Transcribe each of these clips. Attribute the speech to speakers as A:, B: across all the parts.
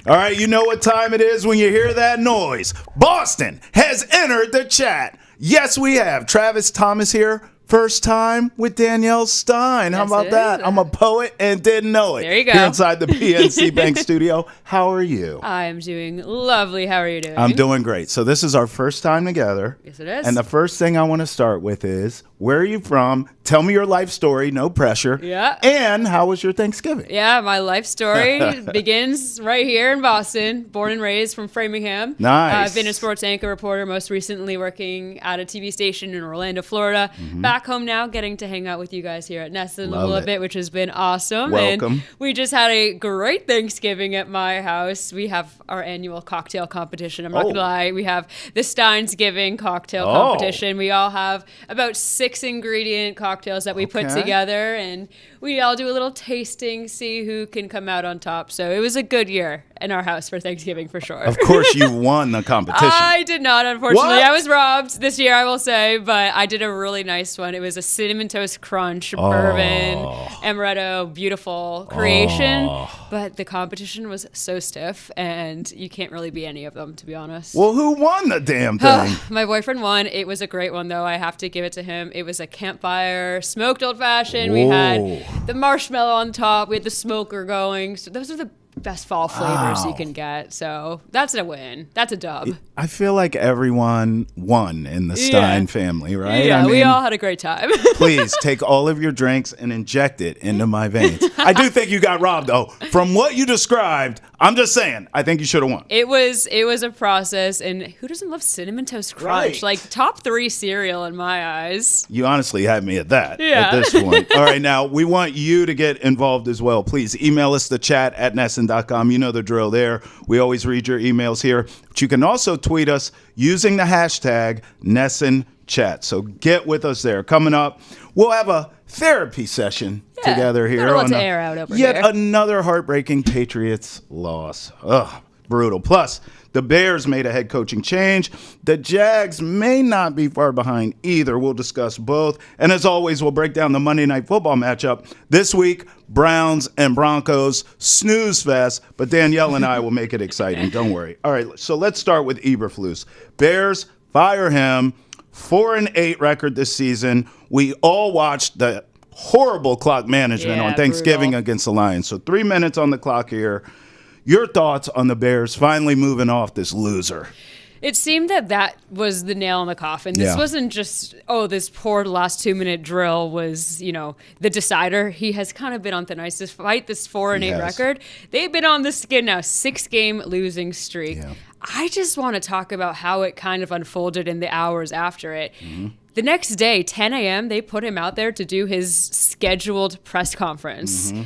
A: All right, you know what time it is when you hear that noise. Boston has entered the chat. Yes, we have. Travis Thomas here. First time with Danielle Stein. How about that? I'm a poet and didn't know it.
B: There you go.
A: Here inside the PNC Bank studio. How are you?
B: I'm doing lovely. How are you doing?
A: I'm doing great. So this is our first time together.
B: Yes, it is.
A: And the first thing I want to start with is, where are you from? Tell me your life story. No pressure.
B: Yeah.
A: And how was your Thanksgiving?
B: Yeah, my life story begins right here in Boston. Born and raised from Framingham.
A: Nice.
B: I've been a sports anchor reporter, most recently working at a TV station in Orlando, Florida. Back home now, getting to hang out with you guys here at Nesson a little bit, which has been awesome.
A: Welcome.
B: And we just had a great Thanksgiving at my house. We have our annual cocktail competition. I'm not going to lie. We have the Steinsgiving cocktail competition. We all have about 6 ingredient cocktails that we put together, and we all do a little tasting, see who can come out on top. So it was a good year in our house for Thanksgiving for sure.
A: Of course you won the competition.
B: I did not, unfortunately.
A: What?
B: I was robbed this year, I will say, but I did a really nice one. It was a cinnamon toast crunch, bourbon, amaretto, beautiful creation. But the competition was so stiff, and you can't really be any of them, to be honest.
A: Well, who won the damn thing?
B: My boyfriend won. It was a great one, though. I have to give it to him. It was a campfire, smoked old-fashioned. We had the marshmallow on top. We had the smoker going. So those are the best fall flavors you can get. So that's a win. That's a dub.
A: I feel like everyone won in the Stein family, right?
B: Yeah,
A: I mean,
B: we all had a great time.
A: Please take all of your drinks and inject it into my veins. I do think you got robbed, though. From what you described, I'm just saying, I think you should have won.
B: It was a process, and who doesn't love Cinnamon Toast Crunch?
A: Right.
B: Like top 3 cereal in my eyes.
A: You honestly had me at that at this point. All right, now, we want you to get involved as well. Please email us the chat at nesson.com. You know the drill there. We always read your emails here. But you can also tweet us using the hashtag NessonChat. So get with us there. Coming up, we'll have a therapy session together here.
B: Got a lot to air out over
A: yet
B: here.
A: another heartbreaking Patriots loss. Ugh, brutal. Plus, the Bears made a head coaching change. The Jags may not be far behind either. We'll discuss both. And as always, we'll break down the Monday Night Football matchup. This week, Browns and Broncos, snooze fest. But Danielle and I will make it exciting. Don't worry. All right, so let's start with Eberflus. Bears fire him. 4-8 record this season. We all watched the horrible clock management on Thanksgiving against the Lions. So 3 minutes on the clock here. Your thoughts on the Bears finally moving off this loser?
B: It seemed that was the nail in the coffin. This wasn't just, this poor last 2-minute drill was, the decider. He has kind of been on thin ice despite this 4-8 record. They've been on the skin now, 6-game losing streak. Yeah. I just want to talk about how it kind of unfolded in the hours after it. Mm-hmm. The next day, 10 a.m., they put him out there to do his scheduled press conference. Mm-hmm.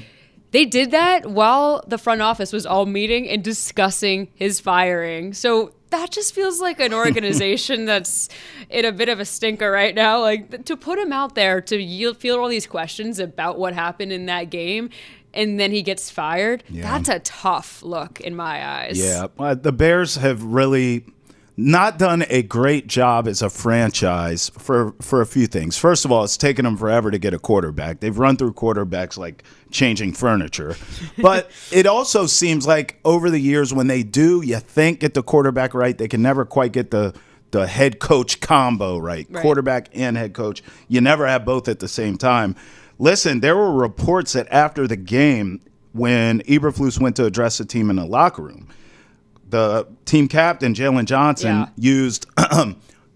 B: They did that while the front office was all meeting and discussing his firing. So that just feels like an organization that's in a bit of a stinker right now. Like, to put him out there to field all these questions about what happened in that game, and then he gets fired, that's a tough look in my eyes.
A: Yeah, the Bears have really not done a great job as a franchise for a few things. First of all, it's taken them forever to get a quarterback. They've run through quarterbacks like changing furniture. But it also seems like over the years when they do, you think, get the quarterback right, they can never quite get the head coach combo right. Quarterback and head coach. You never have both at the same time. Listen, there were reports that after the game, when Eberflus went to address the team in the locker room, the team captain, Jalen Johnson, used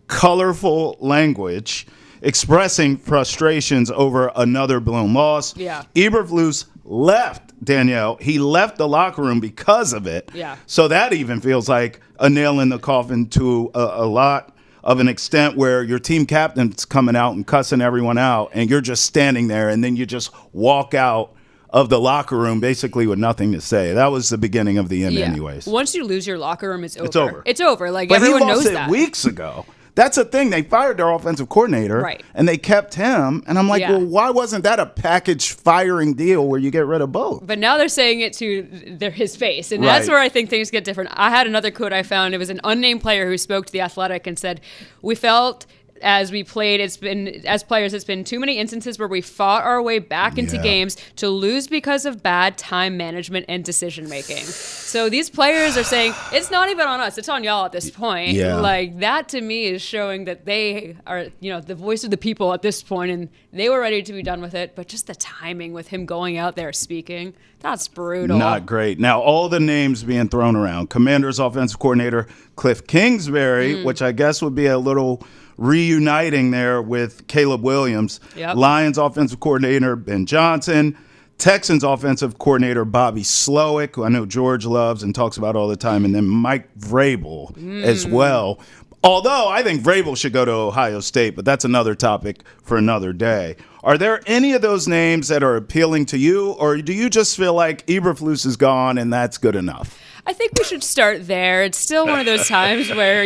A: colorful language expressing frustrations over another blown loss. Yeah. Eberflus left, Danielle. He left the locker room because of it. Yeah. So that even feels like a nail in the coffin to a lot of an extent where your team captain's coming out and cussing everyone out, and you're just standing there, and then you just walk out of the locker room basically with nothing to say. That was the beginning of the end anyways.
B: Once you lose your locker room, it's over.
A: It's over.
B: It's over. Like,
A: but
B: everyone knows that.
A: He lost it weeks ago. That's the thing. They fired their offensive coordinator, and they kept him. And I'm like, well, why wasn't that a package firing deal where you get rid of both?
B: But now they're saying it to his face. And that's where I think things get different. I had another quote I found. It was an unnamed player who spoke to The Athletic and said, we felt as we played, it's been too many instances where we fought our way back into games to lose because of bad time management and decision making. So these players are saying it's not even on us, it's on y'all at this point. Like, that to me is showing that they are, the voice of the people at this point, and they were ready to be done with it. But just the timing with him going out there speaking, that's brutal.
A: Not great. Now, all the names being thrown around: Commanders offensive coordinator Cliff Kingsbury, which I guess would be a little reuniting there with Caleb Williams. Lions offensive coordinator Ben Johnson. Texans offensive coordinator Bobby Slowick, who I know George loves and talks about all the time, and then Mike Vrabel as well. Although I think Vrabel should go to Ohio State, but that's another topic for another day. Are there any of those names that are appealing to you, or do you just feel like Eberflus is gone and that's good enough?
B: I think we should start there. It's still one of those times where,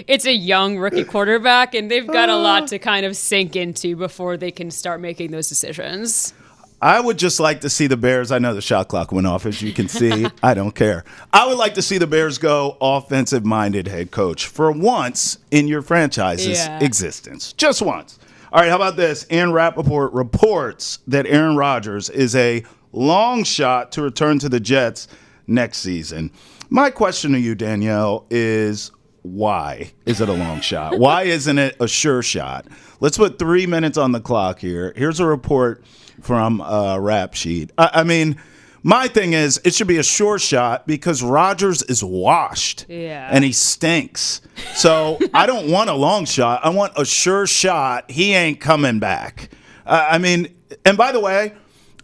B: it's a young rookie quarterback, and they've got a lot to kind of sink into before they can start making those decisions.
A: I would just like to see the Bears. I know the shot clock went off, as you can see. I don't care. I would like to see the Bears go offensive-minded head coach for once in your franchise's existence. Just once. All right, how about this? Aaron Rappaport reports that Aaron Rodgers is a long shot to return to the Jets next season. My question to you, Danielle, is why is it a long shot? Why isn't it a sure shot? Let's put 3 minutes on the clock here. Here's a report from Rap Sheet. I mean, my thing is it should be a sure shot because Rodgers is washed and he stinks. So I don't want a long shot. I want a sure shot. He ain't coming back. And by the way,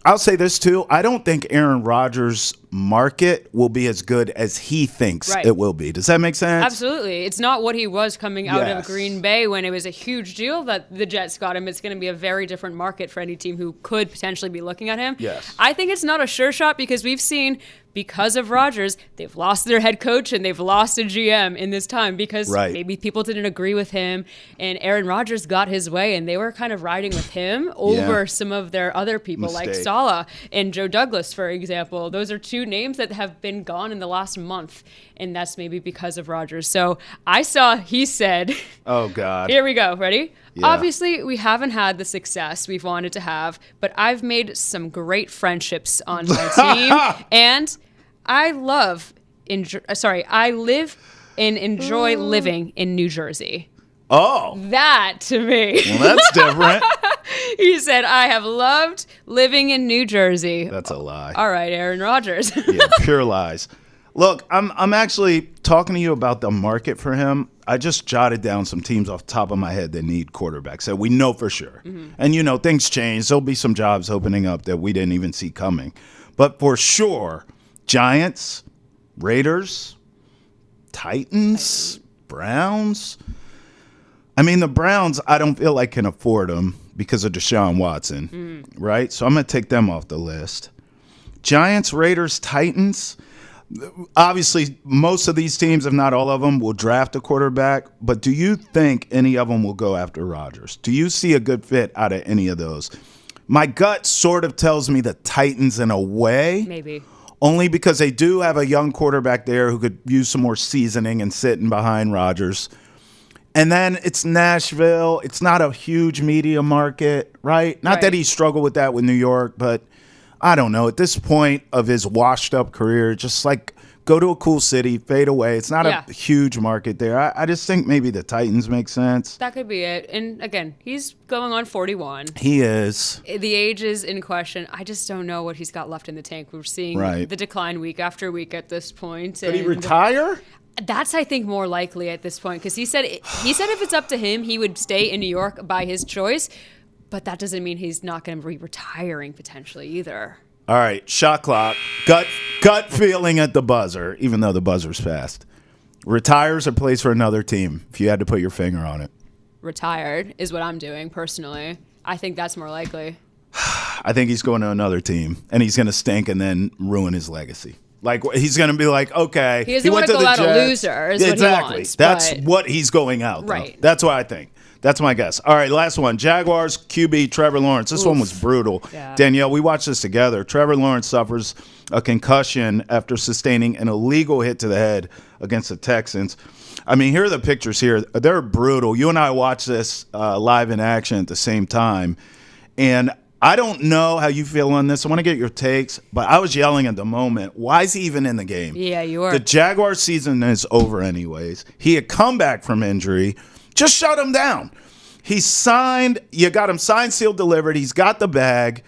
A: I'll say this too. I don't think Aaron Rodgers' market will be as good as he thinks it will be. Does that make sense?
B: Absolutely. It's not what he was coming out of Green Bay when it was a huge deal that the Jets got him. It's going to be a very different market for any team who could potentially be looking at him.
A: Yes.
B: I think it's not a sure shot because we've seen, because of Rodgers, they've lost their head coach and they've lost a GM in this time because maybe people didn't agree with him, and Aaron Rodgers got his way and they were kind of riding with him over some of their other people like Saleh and Joe Douglas, for example. Those are two names that have been gone in the last month, and that's maybe because of Rodgers. So he said, oh God, here we go. Ready? Yeah. Obviously, we haven't had the success we've wanted to have, but I've made some great friendships on my team, and I live and enjoy living in New Jersey.
A: Oh.
B: That to me.
A: Well, that's different.
B: He said, I have loved living in New Jersey.
A: That's a lie.
B: All right, Aaron Rodgers.
A: Yeah, pure lies. Look, I'm actually talking to you about the market for him. I just jotted down some teams off the top of my head that need quarterbacks that we know for sure. Mm-hmm. And, things change. There'll be some jobs opening up that we didn't even see coming. But for sure, Giants, Raiders, Titans, Browns. The Browns, I don't feel like can afford them because of Deshaun Watson, right? So I'm going to take them off the list. Giants, Raiders, Titans. Obviously, most of these teams, if not all of them, will draft a quarterback. But do you think any of them will go after Rodgers? Do you see a good fit out of any of those? My gut sort of tells me the Titans in a way.
B: Maybe.
A: Only because they do have a young quarterback there who could use some more seasoning and sitting behind Rodgers. And then it's Nashville. It's not a huge media market, right? Not that he struggled with that with New York, but I don't know. At this point of his washed-up career, just like go to a cool city, fade away. It's not a huge market there. I just think maybe the Titans make sense.
B: That could be it. And again, he's going on 41.
A: He is.
B: The age is in question. I just don't know what he's got left in the tank. We're seeing the decline week after week at this point.
A: Could he retire?
B: That's, I think, more likely at this point because he said if it's up to him, he would stay in New York by his choice. But that doesn't mean he's not going to be retiring potentially either.
A: All right, shot clock. Gut feeling at the buzzer, even though the buzzer's fast. Retires or plays for another team, if you had to put your finger on it.
B: Retired is what I'm doing, personally. I think that's more likely.
A: I think he's going to another team, and he's going to stink and then ruin his legacy. Like, he's going to be like, okay.
B: He doesn't want to go out a loser is what he wants.
A: That's what he's going out, though.
B: Right.
A: That's what I think. That's my guess. All right, last one. Jaguars QB Trevor Lawrence. This one was brutal.
B: Yeah.
A: Danielle, we watched this together. Trevor Lawrence suffers a concussion after sustaining an illegal hit to the head against the Texans. I mean, here are the pictures here. They're brutal. You and I watched this live in action at the same time. And I don't know how you feel on this. I want to get your takes, but I was yelling at the moment. Why is he even in the game?
B: Yeah, you are.
A: The Jaguars season is over anyways. He had come back from injury. Just shut him down. He signed. You got him signed, sealed, delivered. He's got the bag.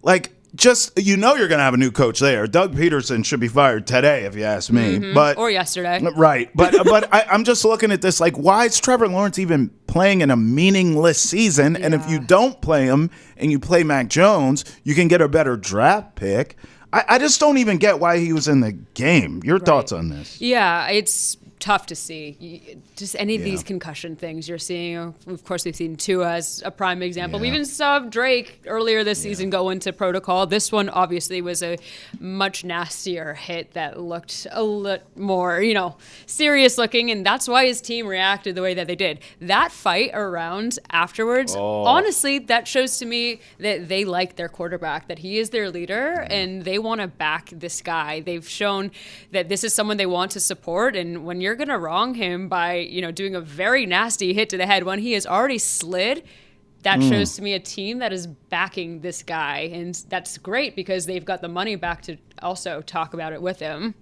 A: Like, just, you're going to have a new coach there. Doug Peterson should be fired today, if you ask me. But
B: or yesterday.
A: Right. But I'm just looking at this like, why is Trevor Lawrence even playing in a meaningless season?
B: Yeah.
A: And if you don't play him and you play Mac Jones, you can get a better draft pick. I just don't even get why he was in the game. Your thoughts on this?
B: Yeah, it's tough to see. Just any of these concussion things you're seeing. Of course, we've seen Tua as a prime example. We even saw Drake earlier this season go into protocol. This one obviously was a much nastier hit that looked a lot more, serious looking, and that's why his team reacted the way that they did. That fight around afterwards, honestly, that shows to me that they like their quarterback, that he is their leader, and they want to back this guy. They've shown that this is someone they want to support, and when you're going to wrong him by, doing a very nasty hit to the head when he has already slid, that shows to me a team that is backing this guy. And that's great because they've got the money back to also talk about it with him.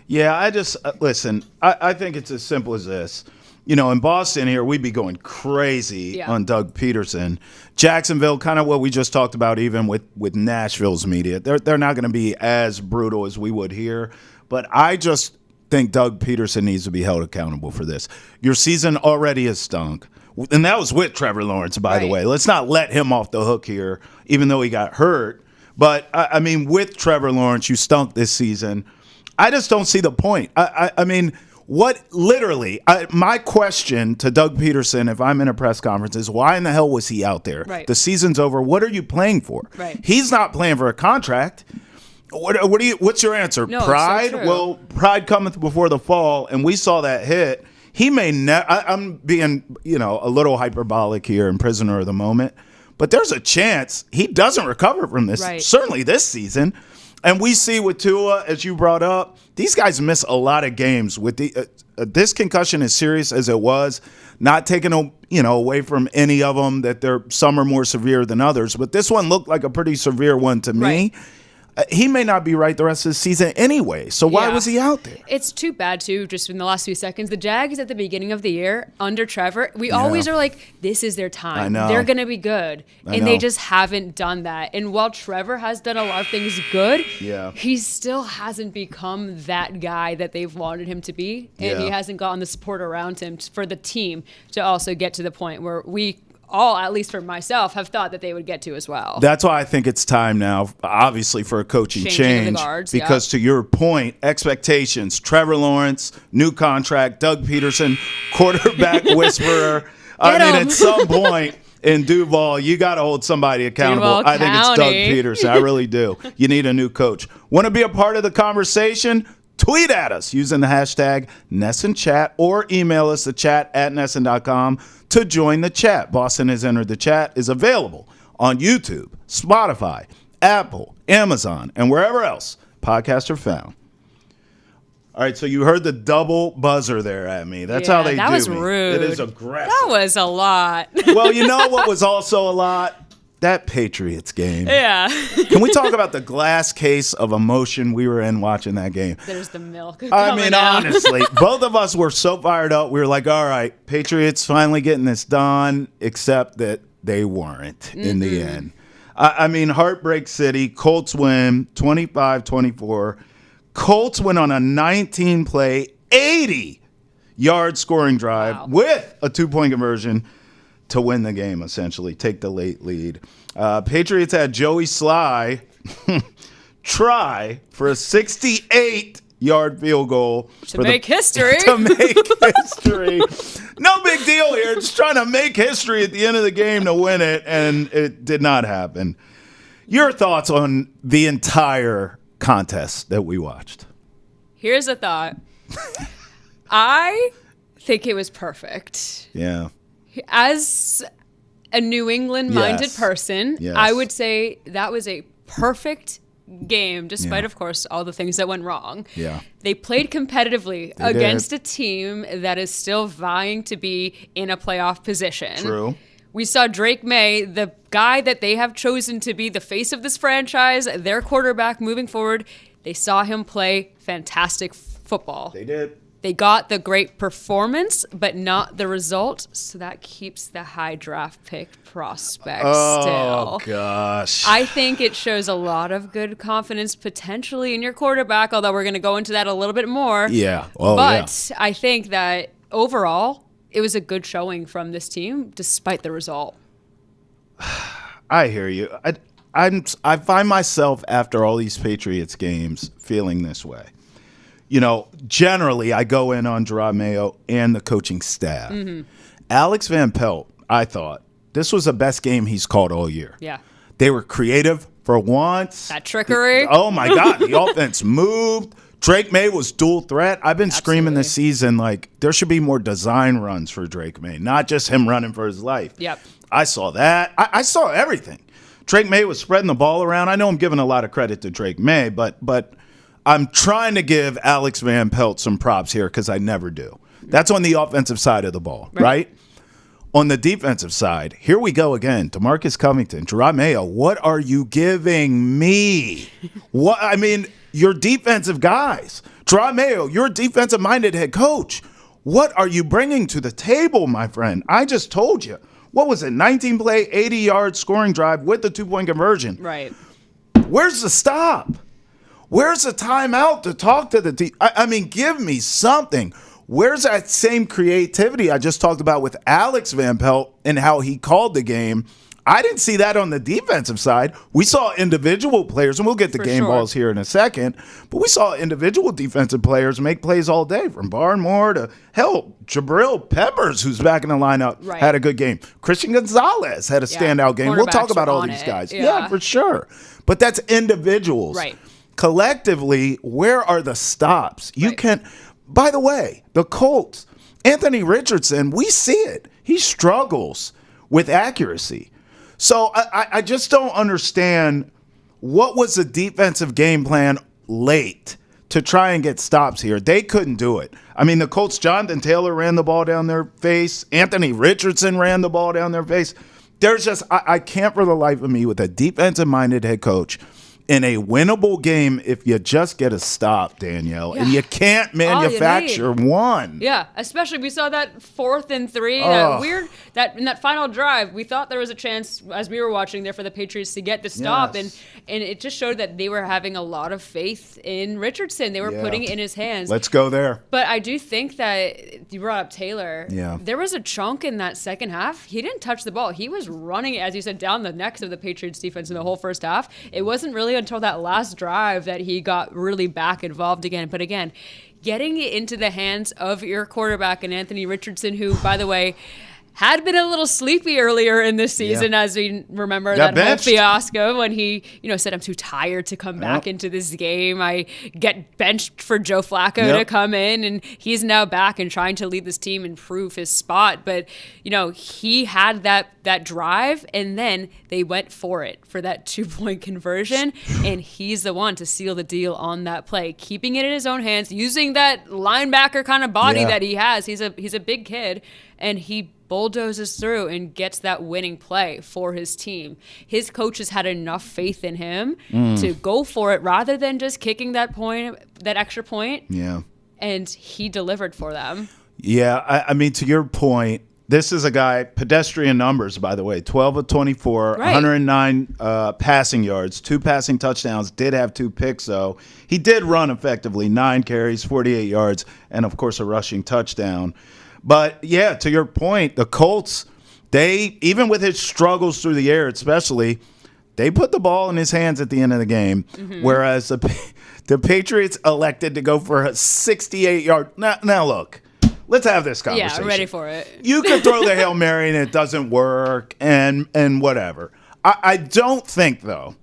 A: Yeah, I just, listen, I think it's as simple as this. In Boston here, we'd be going crazy on Doug Peterson. Jacksonville, kind of what we just talked about even with Nashville's media. They're not going to be as brutal as we would here. But I just think Doug Peterson needs to be held accountable for this. Your season already has stunk. And that was with Trevor Lawrence, by the way. Let's not let him off the hook here, even though he got hurt. But, I mean, with Trevor Lawrence, you stunk this season. I just don't see the point. I mean, my question to Doug Peterson, if I'm in a press conference, is why in the hell was he out there?
B: Right.
A: The season's over. What are you playing for?
B: Right.
A: He's not playing for a contract. What's your answer?
B: No,
A: pride?
B: it's so true.
A: Well, pride cometh before the fall, and we saw that hit. He may I'm being, a little hyperbolic here and prisoner of the moment, but there's a chance he doesn't recover from this.
B: Right.
A: Certainly this season. And we see with Tua, as you brought up, these guys miss a lot of games. With this concussion, as serious as it was, not taking away from any of them that some are more severe than others, but this one looked like a pretty severe one to me.
B: Right.
A: He may not be right the rest of the season anyway. So why was he out there?
B: It's too bad, too, just in the last few seconds. The Jags at the beginning of the year, under Trevor, we always are like, this is their time.
A: I know.
B: They're going to be good. And they just haven't done that. And while Trevor has done a lot of things good, he still hasn't become that guy that they've wanted him to be. And he hasn't gotten the support around him for the team to also get to the point where we all, at least for myself, have thought that they would get to as well.
A: That's why I think it's time now, obviously, for a coaching change.
B: The guards,
A: because to your point, expectations, Trevor Lawrence, new contract, Doug Peterson, quarterback whisperer. At some point in Duval, you got to hold somebody accountable.
B: Duval
A: I think it's Doug
B: County.
A: Peterson. I really do. You need a new coach. Want to be a part of the conversation? Tweet at us using the hashtag NessenChat or email us at chat@nesson.com to join the chat. Boston has entered the chat, is available on YouTube, Spotify, Apple, Amazon, and wherever else podcasts are found. All right, so you heard the double buzzer there at me. That's how they do me.
B: That was rude.
A: It is aggressive.
B: That was a lot.
A: Well, you know what was also a lot? That Patriots game.
B: Yeah.
A: Can we talk about the glass case of emotion we were in watching that game?
B: There's the milk.
A: I mean, honestly, both of us were so fired up. We were like, all right, Patriots finally getting this done, except that they weren't in the end. I mean, Heartbreak City, Colts win 25-24. Colts went on a 19-play, 80-yard scoring drive with a 2-point conversion to win the game, essentially, take the late lead. Patriots had Joey Sly try for a 68-yard field goal.
B: To make history.
A: To make history. No big deal here. Just trying to make history at the end of the game to win it, and it did not happen. Your thoughts on the entire contest that we watched?
B: Here's a thought. I think it was perfect.
A: Yeah.
B: As a New England-minded person, I would say that was a perfect game, despite, of course, all the things that went wrong.
A: Yeah.
B: They played competitively against a team that is still vying to be in a playoff position.
A: True.
B: We saw Drake Maye, the guy that they have chosen to be the face of this franchise, their quarterback moving forward. They saw him play fantastic football.
A: They did.
B: They got the great performance, but not the result, so that keeps the high draft pick prospect still.
A: Oh, gosh.
B: I think it shows a lot of good confidence potentially in your quarterback, although we're going to go into that a little bit more.
A: Yeah.
B: But I think that overall, it was a good showing from this team, despite the result.
A: I hear you. I find myself, after all these Patriots games, feeling this way. You know, generally, I go in on Jerod Mayo and the coaching staff. Alex Van Pelt, I thought, this was the best game he's called all year.
B: Yeah.
A: They were creative for once.
B: That trickery.
A: Oh, my God. The offense moved. Drake Maye was dual threat. I've been screaming this season, like, there should be more design runs for Drake Maye, not just him running for his life.
B: Yep.
A: I saw that. I saw everything. Drake Maye was spreading the ball around. I know I'm giving a lot of credit to Drake Maye, but I'm trying to give Alex Van Pelt some props here because I never do. That's on the offensive side of the ball, right? On the defensive side, here we go again. DeMarcus Covington, Jerod Mayo, what are you giving me? What? I mean, your defensive guys. Jerod Mayo, you're a defensive-minded head coach. What are you bringing to the table, my friend? I just told you. What was it, 19-play, 80-yard scoring drive with the two-point conversion?
B: Right.
A: Where's the stop? Where's the timeout to talk to the team? I mean, give me something. Where's that same creativity I just talked about with Alex Van Pelt and how he called the game? I didn't see that on the defensive side. We saw individual players, and we'll get to game balls here in a second, but we saw individual defensive players make plays all day, from Barmore to, hell, Jabril Peppers, who's back in the lineup, had a good game. Christian Gonzalez had a standout game. We'll talk about all these guys. Yeah, for sure. But that's individuals.
B: Right.
A: Collectively, where are the stops? You can't. By the way, the Colts, Anthony Richardson, we see it. He struggles with accuracy. So I just don't understand what was the defensive game plan late to try and get stops here. They couldn't do it. I mean, the Colts, Jonathan Taylor ran the ball down their face. Anthony Richardson ran the ball down their face. There's just, I can't for the life of me with a defensive-minded head coach in a winnable game if you just get a stop, Danielle. And you can't manufacture one.
B: Yeah, especially we saw that 4th and 3, that in that final drive, we thought there was a chance as we were watching there for the Patriots to get the stop, and it just showed that they were having a lot of faith in Richardson. They were putting it in his hands.
A: Let's go there.
B: But I do think that you brought up Taylor.
A: Yeah.
B: There was a chunk in that second half. He didn't touch the ball. He was running, as you said, down the necks of the Patriots defense in the whole first half. It wasn't really until that last drive that he got really back involved again. But again, getting it into the hands of your quarterback and Anthony Richardson, who, by the way, had been a little sleepy earlier in this season, as we remember that whole fiasco when he, said, I'm too tired to come back into this game. I get benched for Joe Flacco to come in, and he's now back and trying to lead this team and prove his spot. But, he had that drive, and then they went for that 2-point conversion, and he's the one to seal the deal on that play, keeping it in his own hands, using that linebacker kind of body that he has. He's a big kid, and he bulldozes through and gets that winning play for his team. His coaches had enough faith in him to go for it rather than just kicking that extra point. Yeah. And he delivered for them.
A: Yeah, I mean, to your point, this is a guy, pedestrian numbers, by the way, 12 of 24, 109 passing yards, 2 passing touchdowns, did have 2 picks, though. He did run effectively, 9 carries, 48 yards, and, of course, a rushing touchdown. But, yeah, to your point, the Colts, they, even with his struggles through the air especially, they put the ball in his hands at the end of the game, whereas the Patriots elected to go for a 68-yard. Now, look, let's have this conversation.
B: Yeah, I'm ready for it.
A: You can throw the Hail Mary and it doesn't work and whatever. I don't think, though,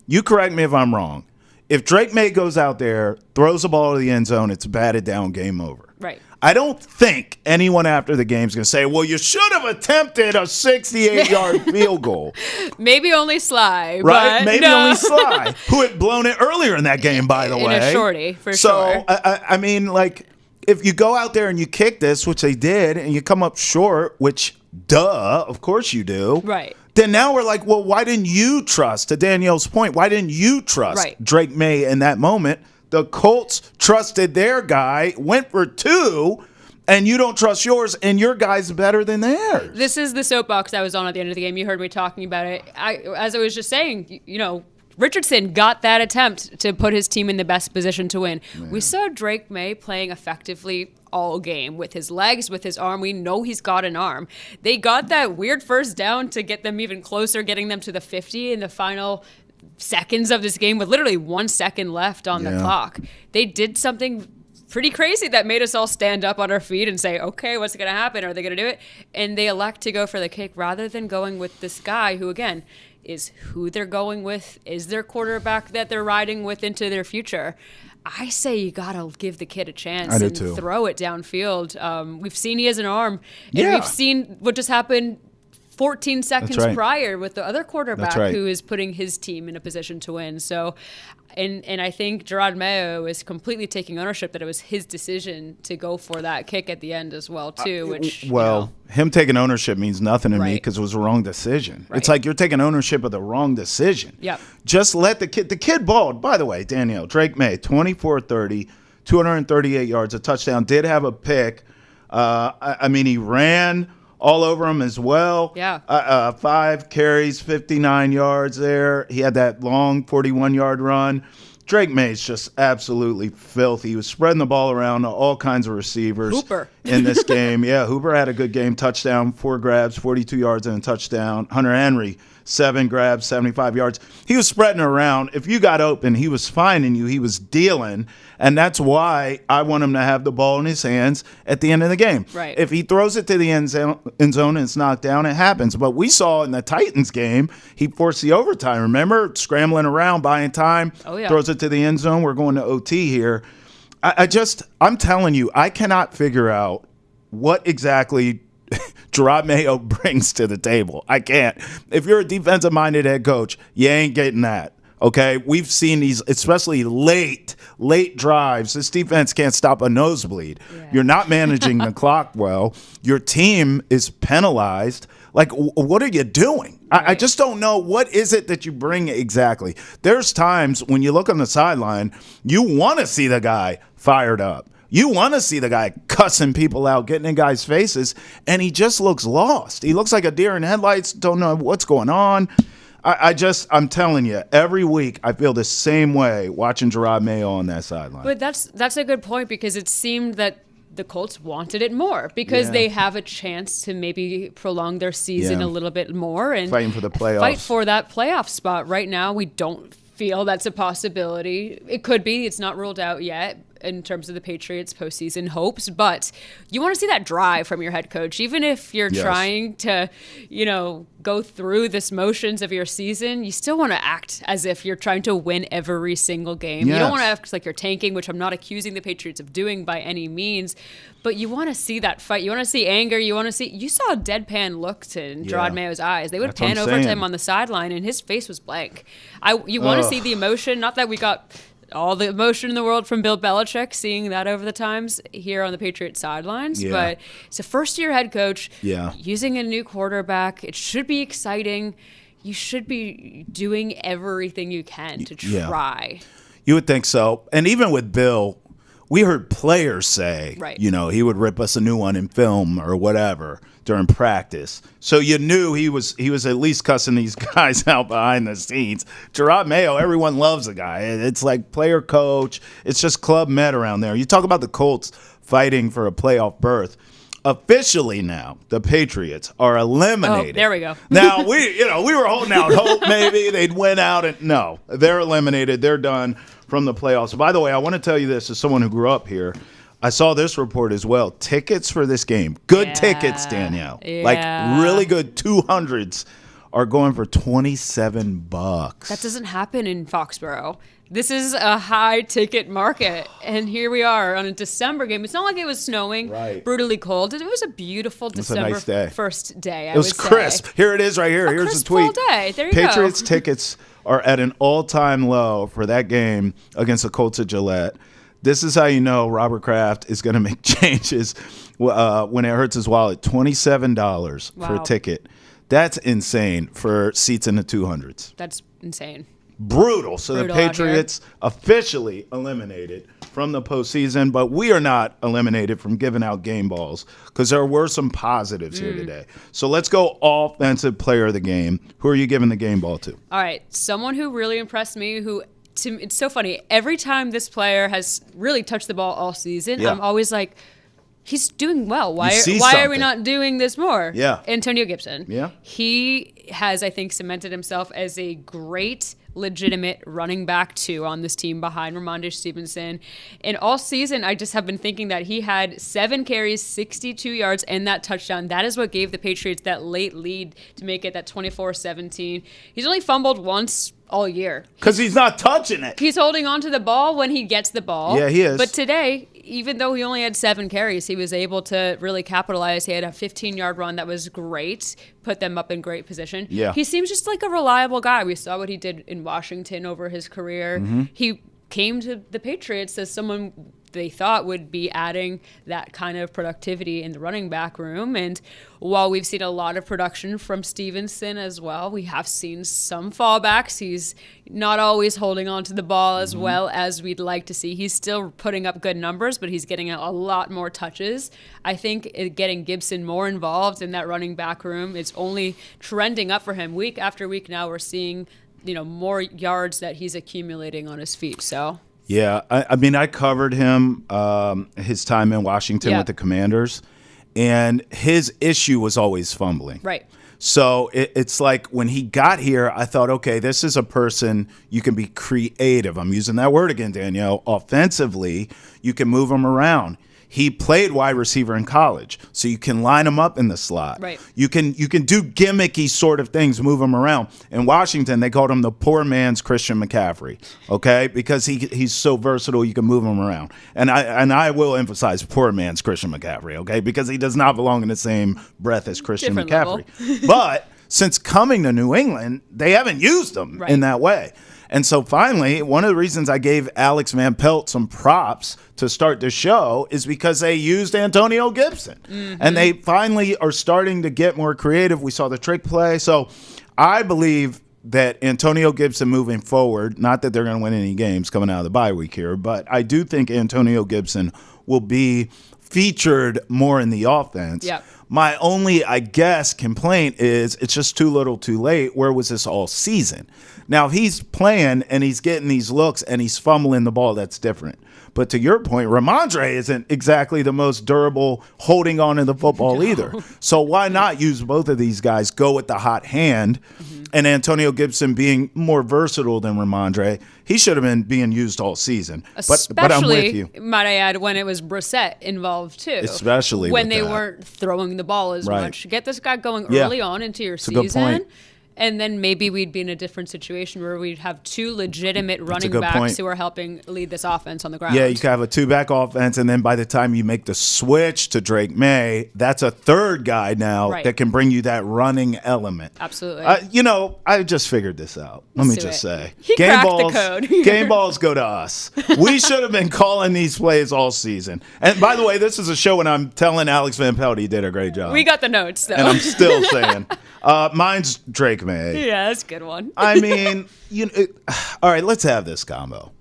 A: you correct me if I'm wrong, if Drake Maye goes out there, throws the ball to the end zone, it's batted down, game over.
B: Right.
A: I don't think anyone after the game is going to say, well, you should have attempted a 68-yard field goal.
B: Maybe only Sly.
A: Right?
B: But
A: Maybe only Sly, who had blown it earlier in that game, by the way.
B: In a shorty, for
A: so,
B: sure.
A: I mean, like, if you go out there and you kick this, which they did, and you come up short, which, duh, of course you do.
B: Right.
A: Then now we're like, well, why didn't you trust, to Danielle's point, why didn't you trust Drake Maye in that moment? The Colts trusted their guy, went for 2, and you don't trust yours, and your guy's better than theirs.
B: This is the soapbox I was on at the end of the game. You heard me talking about it. As I was just saying, Richardson got that attempt to put his team in the best position to win. Man. We saw Drake Maye playing effectively all game with his legs, with his arm. We know he's got an arm. They got that weird first down to get them even closer, getting them to the 50 in the final seconds of this game with literally 1 second left on the clock. They did something pretty crazy that made us all stand up on our feet and say, okay, what's going to happen? Are they going to do it? And they elect to go for the kick rather than going with this guy who, again, is who they're going with, is their quarterback that they're riding with into their future. I say you got to give the kid a chance and throw it downfield. We've seen he has an arm, and we've seen what just happened 14 seconds prior with the other quarterback who is putting his team in a position to win. So, and I think Jerod Mayo is completely taking ownership that it was his decision to go for that kick at the end as well, too. Which
A: him taking ownership means nothing to me because it was a wrong decision. It's like you're taking ownership of the wrong decision.
B: Yep.
A: Just let the kid balled. By the way, Danielle, Drake Maye, 24-30, 238 yards, a touchdown, did have a pick. I mean, he ran all over him as well. 5 carries, 59 yards there. He had that long 41-yard run. Drake Maye's just absolutely filthy. He was spreading the ball around to all kinds of receivers in this game. Hooper had a good game. Touchdown, 4 grabs, 42 yards and a touchdown. Hunter Henry, 7 grabs, 75 yards. He was spreading around. If you got open, he was finding you. He was dealing. And that's why I want him to have the ball in his hands at the end of the game.
B: Right.
A: If he throws it to the end zone and it's knocked down, it happens. But we saw in the Titans game, he forced the overtime. Remember? Scrambling around, buying time. Throws it to the end zone. We're going to OT here. I'm telling you, I cannot figure out what exactly Jerod Mayo brings to the table. I can't. If you're a defensive-minded head coach, you ain't getting that. Okay, we've seen these, especially late drives. This defense can't stop a nosebleed. You're not managing the clock well. Your team is penalized. Like, what are you doing? I just don't know. What is it that you bring exactly? There's times when you look on the sideline, you want to see the guy fired up. You want to see the guy cussing people out, getting in guys' faces, and he just looks lost. He looks like a deer in headlights, don't know what's going on. I'm telling you, every week I feel the same way watching Jerod Mayo on that sideline.
B: But that's a good point, because it seemed that the Colts wanted it more because they have a chance to maybe prolong their season a little bit more and
A: fighting for the playoffs.
B: Fight for that playoff spot. Right now, we don't feel that's a possibility. It could be. It's not ruled out yet in terms of the Patriots' postseason hopes, but you want to see that drive from your head coach, even if you're trying to, go through this motions of your season. You still want to act as if you're trying to win every single game. You don't want to act like you're tanking, which I'm not accusing the Patriots of doing by any means, but you want to see that fight. You want to see anger. You saw a deadpan look to Jerod Mayo's eyes. They would pan over to him on the sideline, and his face was blank. You want to see the emotion. Not that we got all the emotion in the world from Bill Belichick, seeing that over the times here on the Patriots sidelines. But it's a first-year head coach using a new quarterback. It should be exciting. You should be doing everything you can to try.
A: You would think so. And even with Bill, we heard players say, he would rip us a new one in film or whatever during practice. So you knew he was at least cussing these guys out behind the scenes. Jerod Mayo, everyone loves the guy. It's like player coach. It's just club med around there. You talk about the Colts fighting for a playoff berth. Officially now, the Patriots are eliminated.
B: Oh, there we go.
A: Now, we were holding out hope maybe they'd win out. And no, they're eliminated. They're done from the playoffs. By the way, I want to tell you this as someone who grew up here. I saw this report as well. Tickets for this game. Good tickets, Danielle. Like really good 200s are going for $27.
B: That doesn't happen in Foxborough. This is a high ticket market, and here we are on a December game. It's not like it was snowing, brutally cold. It was a beautiful December
A: nice day.
B: First day.
A: It was crisp. Here it is right here. Here's the tweet.
B: Day. There you
A: Patriots
B: go.
A: tickets are at an all-time low for that game against the Colts at Gillette. This is how you know Robert Kraft is going to make changes when it hurts his wallet. $27 for a ticket. That's insane for seats in the 200s.
B: That's insane.
A: Brutal. So the Patriots officially eliminated from the postseason, but we are not eliminated from giving out game balls because there were some positives here today. So let's go offensive player of the game. Who are you giving the game ball to?
B: All right. Someone who really impressed me, it's so funny. Every time this player has really touched the ball all season, I'm always like, he's doing well. Why are we not doing this more?
A: Yeah.
B: Antonio Gibson.
A: Yeah.
B: He has, I think, cemented himself as a great legitimate running back too on this team behind Ramondre Stevenson. And all season, I just have been thinking that he had 7 carries, 62 yards, and that touchdown. That is what gave the Patriots that late lead to make it that 24-17. He's only fumbled once all year.
A: Because he's not touching it.
B: He's holding on to the ball when he gets the ball.
A: Yeah, he is.
B: But today, even though he only had 7 carries, he was able to really capitalize. He had a 15-yard run that was great, put them up in great position.
A: Yeah.
B: He seems just like a reliable guy. We saw what he did in Washington over his career. He came to the Patriots as someone they thought would be adding that kind of productivity in the running back room. And while we've seen a lot of production from Stevenson as well, we have seen some fallbacks. He's not always holding on to the ball as well as we'd like to see. He's still putting up good numbers, but he's getting a lot more touches. I think getting Gibson more involved in that running back room is only trending up for him. Week after week now we're seeing more yards that he's accumulating on his feet. So
A: yeah, I mean, I covered him his time in Washington with the Commanders, and his issue was always fumbling.
B: Right.
A: So it's like when he got here, I thought, okay, this is a person you can be creative. I'm using that word again, Danielle. Offensively, you can move him around. He played wide receiver in college, so you can line him up in the slot.
B: Right.
A: You can do gimmicky sort of things, move him around. In Washington, they called him the poor man's Christian McCaffrey, okay? Because he's so versatile, you can move him around. And I will emphasize poor man's Christian McCaffrey, okay? Because he does not belong in the same breath as Christian McCaffrey. But since coming to New England, they haven't used him in that way. And so finally, one of the reasons I gave Alex Van Pelt some props to start the show is because they used Antonio Gibson. And they finally are starting to get more creative. We saw the trick play. So I believe that Antonio Gibson moving forward, not that they're going to win any games coming out of the bye week here, but I do think Antonio Gibson will be featured more in the offense.
B: Yep.
A: My only, I guess, complaint is it's just too little too late. Where was this all season? Now, if he's playing and he's getting these looks and he's fumbling the ball, that's different. But to your point, Ramondre isn't exactly the most durable holding on to the football either. So why not use both of these guys, go with the hot hand, and Antonio Gibson being more versatile than Ramondre, he should have been being used all season. But I'm with you.
B: Might I add, when it was Brissett involved too.
A: Especially
B: when
A: with
B: they
A: that.
B: weren't throwing the ball as much. Get this guy going early on into your
A: a good
B: season.
A: point.
B: And then maybe we'd be in a different situation where we'd have 2 legitimate running backs who are helping lead this offense on the ground.
A: Yeah, you can have a 2-back offense, and then by the time you make the switch to Drake Maye, that's a third guy now that can bring you that running element.
B: Absolutely.
A: I just figured this out. Let me just say.
B: He cracked the code.
A: Game balls go to us. We should have been calling these plays all season. And by the way, this is a show when I'm telling Alex Van Pelt he did a great job.
B: We got the notes, though.
A: And I'm still saying. Mine's Drake Maye.
B: Yeah, that's a good one.
A: I mean, all right, let's have this combo.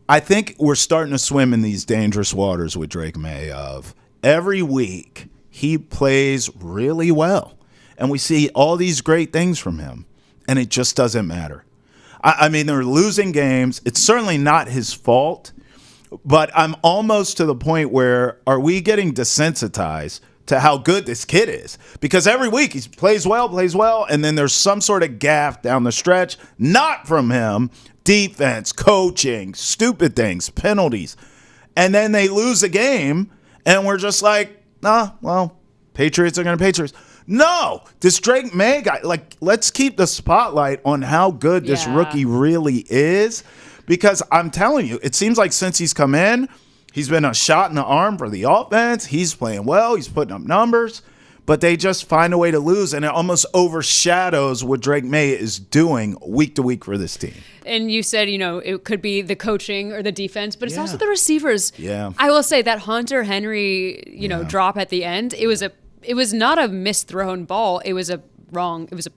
A: I think we're starting to swim in these dangerous waters with Drake Maye of every week he plays really well. And we see all these great things from him. And it just doesn't matter. I mean, they're losing games. It's certainly not his fault. But I'm almost to the point where are we getting desensitized to how good this kid is? Because every week he plays well, and then there's some sort of gaffe down the stretch, not from him, defense, coaching, stupid things, penalties. And then they lose a game, and we're just like, Patriots are going to Patriots. No, this Drake Maye guy, like, let's keep the spotlight on how good this rookie really is, because I'm telling you, it seems like since he's come in, he's been a shot in the arm for the offense. He's playing well. He's putting up numbers, but they just find a way to lose, and it almost overshadows what Drake Maye is doing week to week for this team.
B: And you said, it could be the coaching or the defense, but it's also the receivers.
A: Yeah.
B: I will say that Hunter Henry, drop at the end, it was not a misthrown ball. It was a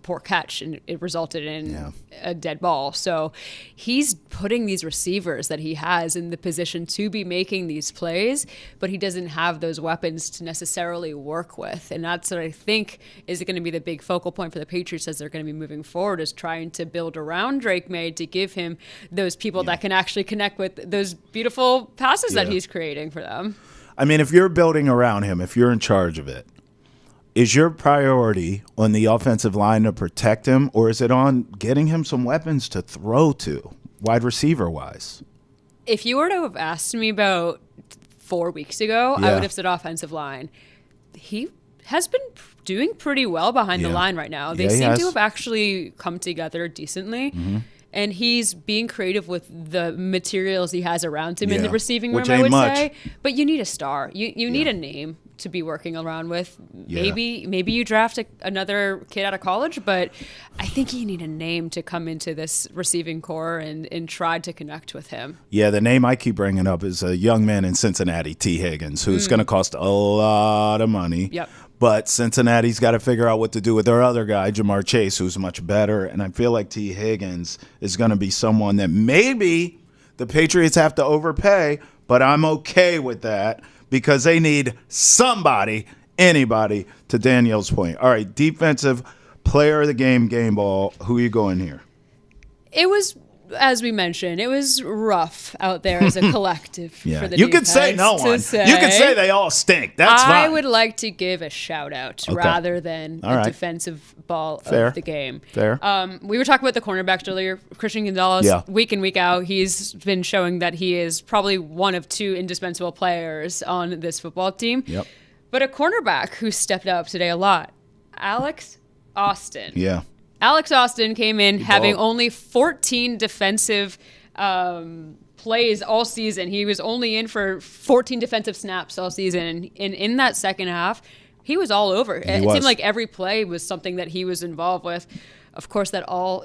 B: poor catch, and it resulted in a dead ball. So he's putting these receivers that he has in the position to be making these plays, but he doesn't have those weapons to necessarily work with. And that's what I think is going to be the big focal point for the Patriots as they're going to be moving forward, is trying to build around Drake Maye to give him those people that can actually connect with those beautiful passes that he's creating for them.
A: I mean, if you're building around him, if you're in charge of it, is your priority on the offensive line to protect him, or is it on getting him some weapons to throw to, wide receiver-wise?
B: If you were to have asked me about 4 weeks ago, I would have said offensive line. He has been doing pretty well behind the line right now. They seem to have actually come together decently. Mm-hmm. And he's being creative with the materials he has around him in the receiving room, I would say. But you need a star. You need a name to be working around with. Maybe you draft another kid out of college, but I think you need a name to come into this receiving core and try to connect with him. Yeah,
A: the name I keep bringing up is a young man in Cincinnati, T. Higgins, who's going to cost a lot of money.
B: Yep.
A: But Cincinnati's got to figure out what to do with their other guy, Jamar Chase, who's much better. And I feel like T. Higgins is going to be someone that maybe the Patriots have to overpay, but I'm okay with that because they need somebody, anybody, to Danielle's point. All right, defensive player of the game ball. Who are you going here?
B: It was, as we mentioned, it was rough out there as a collective for the
A: You could say no one. You could say they all stink. That's fine.
B: I would like to give a shout out rather than a defensive ball of the game.
A: Fair.
B: We were talking about the cornerbacks earlier. Christian Gonzalez, week in, week out, he's been showing that he is probably one of two indispensable players on this football team.
A: Yep.
B: But a cornerback who stepped up today a lot, Alex Austin.
A: Yeah.
B: Alex Austin came in having only 14 defensive plays all season. He was only in for 14 defensive snaps all season. And in that second half, he was all over. It seemed like every play was something that he was involved with. Of course,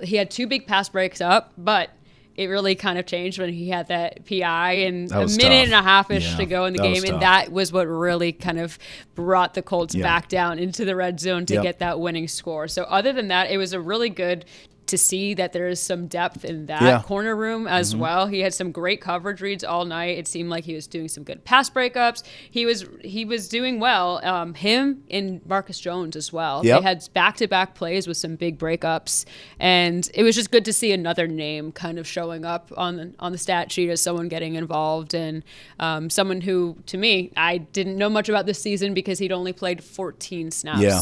B: he had 2 big pass breaks up, but it really kind of changed when he had that PI and a minute and a half-ish to go in the game. And that was what really kind of brought the Colts back down into the red zone to get that winning score. So other than that, it was a really good to see that there is some depth in that corner room as well. He had some great coverage reads all night. It seemed like he was doing some good pass breakups. He was doing well. Him and Marcus Jones as well. They had back-to-back plays with some big breakups, and it was just good to see another name kind of showing up on the stat sheet as someone getting involved, and someone who, to me, I didn't know much about this season because he'd only played 14 snaps.
A: Yeah.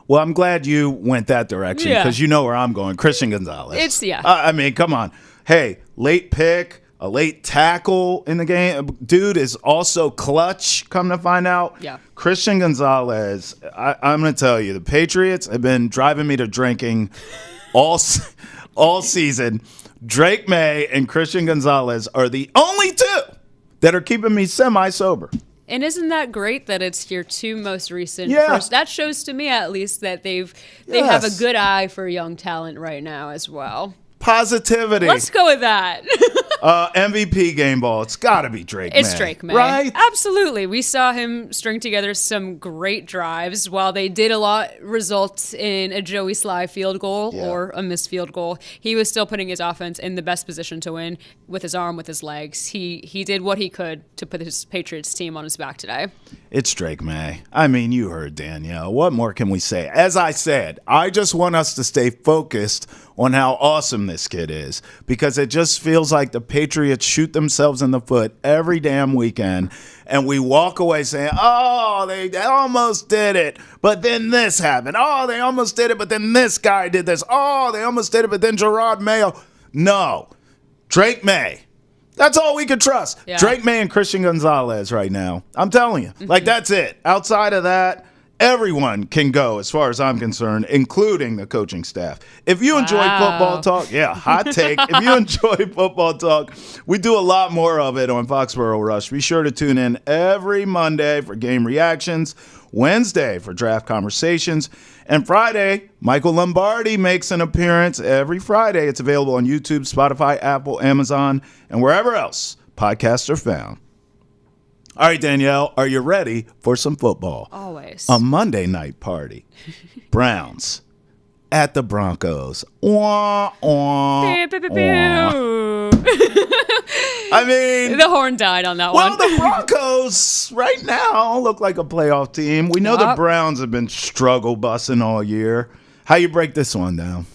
A: Well, I'm glad you went that direction because you know where I'm going. Christian Gonzalez. I mean, come on. Hey, late pick, a late tackle in the game. Dude is also clutch, come to find out.
B: Yeah.
A: Christian Gonzalez, I'm going to tell you, the Patriots have been driving me to drinking all season. Drake Maye and Christian Gonzalez are the only two that are keeping me semi-sober.
B: And isn't that great that it's your 2 most recent first? That shows to me at least that they have a good eye for young talent right now as well.
A: Positivity.
B: Let's go with that.
A: MVP game ball. It's got to be Drake Maye.
B: It's Drake Maye.
A: Right?
B: Absolutely. We saw him string together some great drives. While they did a lot result in a Joey Sly field goal or a missed field goal, he was still putting his offense in the best position to win with his arm, with his legs. He did what he could to put his Patriots team on his back today.
A: It's Drake Maye. I mean, you heard Danielle. What more can we say? As I said, I just want us to stay focused on how awesome this kid is, because it just feels like the Patriots shoot themselves in the foot every damn weekend, and we walk away saying, oh, they almost did it, but then this happened. Oh, they almost did it, but then this guy did this. Oh, they almost did it, but then Jerod Mayo. No. Drake Maye. That's all we could trust. Yeah. Drake Maye and Christian Gonzalez right now. I'm telling you. Like, that's it. Outside of that, Everyone can go, as far as I'm concerned, including the coaching staff. If you enjoy football talk, hot take. If you enjoy football talk, we do a lot more of it on Foxborough Rush. Be sure to tune in every Monday for game reactions, Wednesday for draft conversations, and Friday, Michael Lombardi makes an appearance every Friday. It's available on YouTube, Spotify, Apple, Amazon, and wherever else podcasts are found. All right, Danielle, are you ready for some football?
B: Always.
A: A Monday night party. Browns at the Broncos. Wah, wah, wah. I mean,
B: the horn died on that one.
A: Well, the Broncos right now look like a playoff team. We know the Browns have been struggle bussing all year. How you break this one down?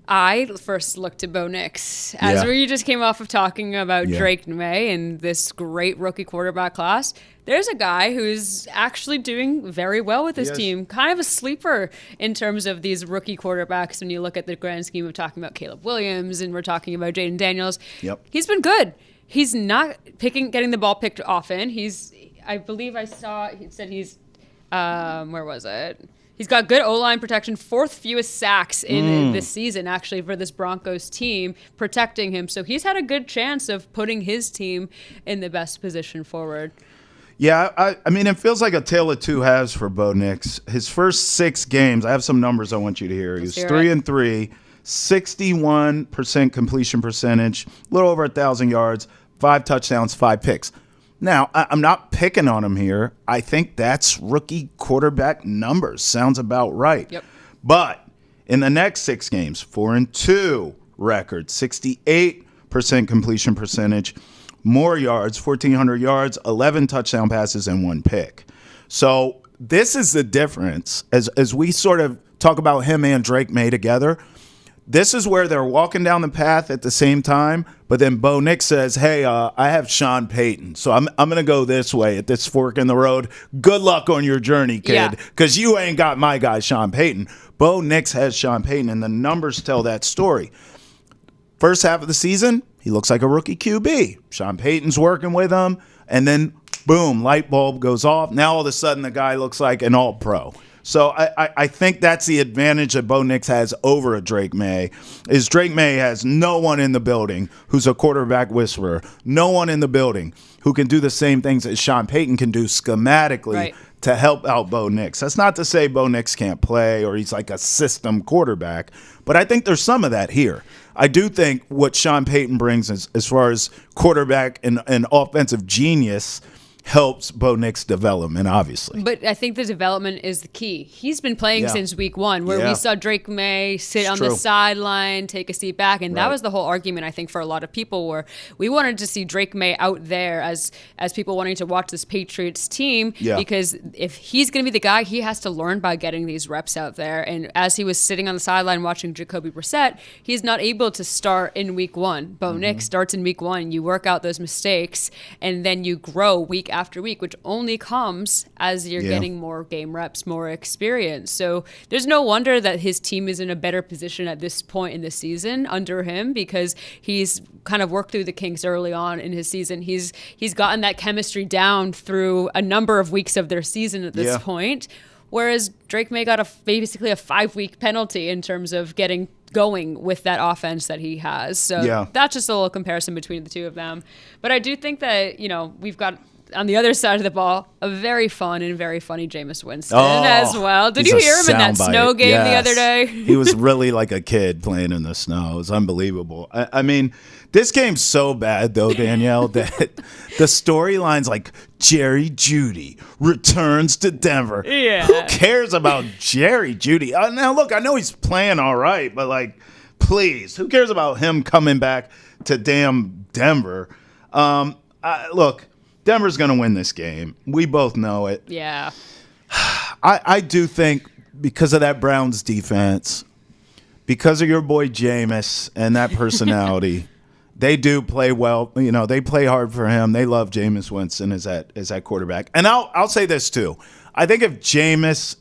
B: I first looked at Bo Nix as we just came off of talking about Drake Maye and this great rookie quarterback class. There's a guy who's actually doing very well with his team. Kind of a sleeper in terms of these rookie quarterbacks when you look at the grand scheme of talking about Caleb Williams and we're talking about Jaden Daniels. He's been good. He's not getting the ball picked often. I believe I saw, he said he's, where was it? He's got good O-line protection, fourth fewest sacks in this season, actually, for this Broncos team, protecting him. So he's had a good chance of putting his team in the best position forward.
A: Yeah, I mean, it feels like a tale of two halves for Bo Nix. His first 6 games, I have some numbers I want you to hear. He was 3-3, 61% completion percentage, a little over 1,000 yards, 5 touchdowns, 5 picks. Now, I'm not picking on him here. I think that's rookie quarterback numbers. Sounds about right.
B: Yep.
A: But in the next 6 games, 4-2 record, 68% completion percentage, more yards, 1,400 yards, 11 touchdown passes, and 1 pick. So this is the difference. As we sort of talk about him and Drake Maye together, this is where they're walking down the path at the same time, but then Bo Nix says, hey, I have Sean Payton, so I'm going to go this way at this fork in the road. Good luck on your journey, kid, because you ain't got my guy, Sean Payton. Bo Nix has Sean Payton, and the numbers tell that story. First half of the season, he looks like a rookie QB. Sean Payton's working with him, and then, boom, light bulb goes off. Now all of a sudden the guy looks like an all-pro. So I think that's the advantage that Bo Nix has over a Drake Maye, is Drake Maye has no one in the building who's a quarterback whisperer, no one in the building who can do the same things that Sean Payton can do schematically to help out Bo Nix. That's not to say Bo Nix can't play or he's like a system quarterback, but I think there's some of that here. I do think what Sean Payton brings as far as quarterback and offensive genius helps Bo Nix development, obviously.
B: But I think the development is the key. He's been playing since week 1, where we saw Drake Maye sit on the sideline, take a seat back, and that was the whole argument, I think, for a lot of people, where we wanted to see Drake Maye out there as people wanting to watch this Patriots team, because if he's going to be the guy, he has to learn by getting these reps out there. And as he was sitting on the sideline watching Jacoby Brissett, he's not able to start in week 1. Bo Nix starts in week 1. You work out those mistakes, and then you grow week after week, which only comes as you're getting more game reps, more experience. So there's no wonder that his team is in a better position at this point in the season under him, because he's kind of worked through the kinks early on in his season. He's gotten that chemistry down through a number of weeks of their season at this point, whereas Drake Maye got basically a 5-week penalty in terms of getting going with that offense that he has. So that's just a little comparison between the two of them. But I do think that, we've got on the other side of the ball, a very fun and very funny Jameis Winston as well. Did you hear him in that snow game the other day?
A: He was really like a kid playing in the snow. It was unbelievable. I mean, this game's so bad, though, Danielle, that the storyline's like Jerry Jeudy returns to Denver. Who cares about Jerry Jeudy? Now, look, I know he's playing all right, but, please, who cares about him coming back to damn Denver? Look, Denver's going to win this game. We both know it.
B: Yeah.
A: I do think because of that Browns defense, because of your boy Jameis and that personality, they do play well. They play hard for him. They love Jameis Winston as that quarterback. And I'll say this too. I think if Jameis